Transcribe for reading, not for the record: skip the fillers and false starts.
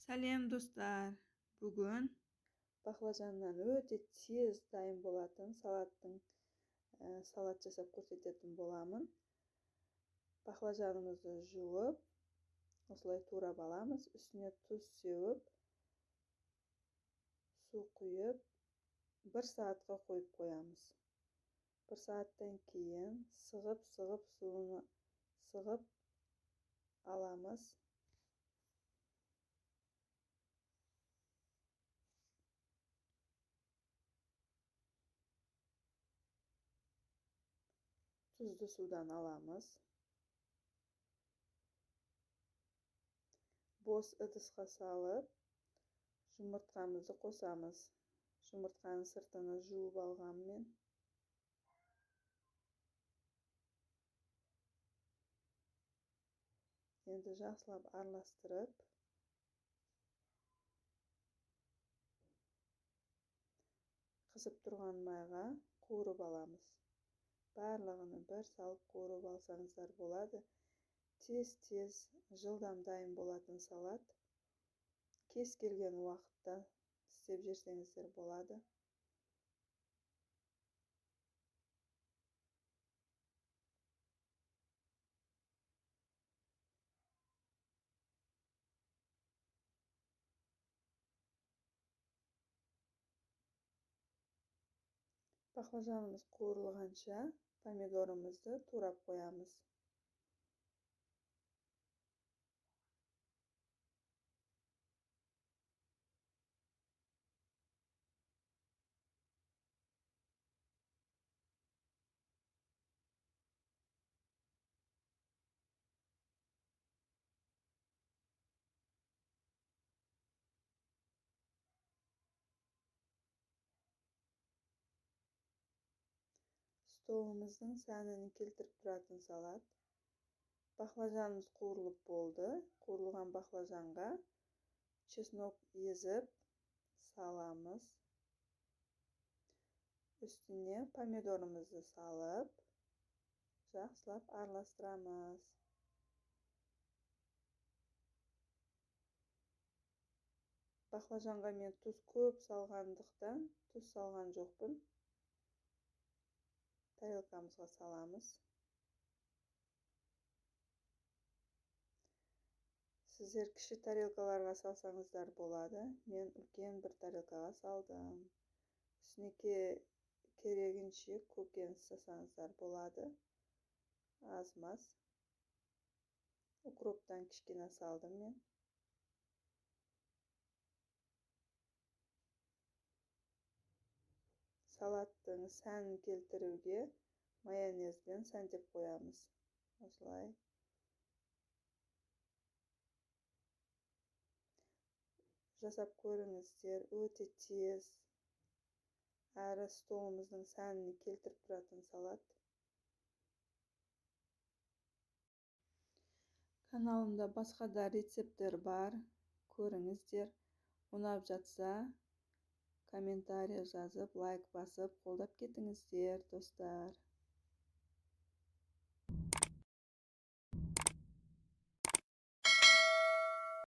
Сәлем достар. Бүгін баклажаннан өте тез дайын болатын салат жасап көрсететін боламын. Баклажанымызды жуып, осылай турап аламыз. Үстіне тұз сеуіп, су құйып, 1 саатқа қойып қоямыз. 1 сааттан кейін суын сығып аламыз. Tuzlu sudan alamız. Boz ыдысқа салып, жұмыртқамызды қосамыз. Жұмыртқаның сыртını жуып алғанмен. Енді жақсылап араластырып, қызып тұрған майға қуырып аламыз. Барлығын бір салып қуырып алсаңыздар болады. Тез жылдам дайын болатын салат. Кез келген уақытта істеп жесеңіздер болады. Баклажанымыз қуырылғанша помидорымызды турап қоямыз. Stolымыздың сәнін келтіріп тұратын салат. Баклажанымыз қуырылып болды. Қуырылған баклажанға чеснок езіп саламыз. Үстіне помидорымызды салып, жақсылап араластырамыз. Баклажанға мен тұз көп салғандықтан тұз салған жоқпын. Тарелкамызға саламыз. Сіздер кіші тарелкаларға салсаңыздар болады. Мен үлкен бір тарелкаға салдым. Үстіне керегінше көкөніс салсаңыздар болады. Аз-маз. Укроптан кішкене салдым мен. Салаттың сәнін келтіруге майонезбен сәндеп қоямыз. Осылай. Жасап көріңіздер, өте тез. Әрі столымыздың сәнін келтіріп тұратын салат. Каналымда басқа да рецептер бар. Көріңіздер. Ұнап жатса, комментарий жазып, лайк басып, қолдап кетіңіздер, достар.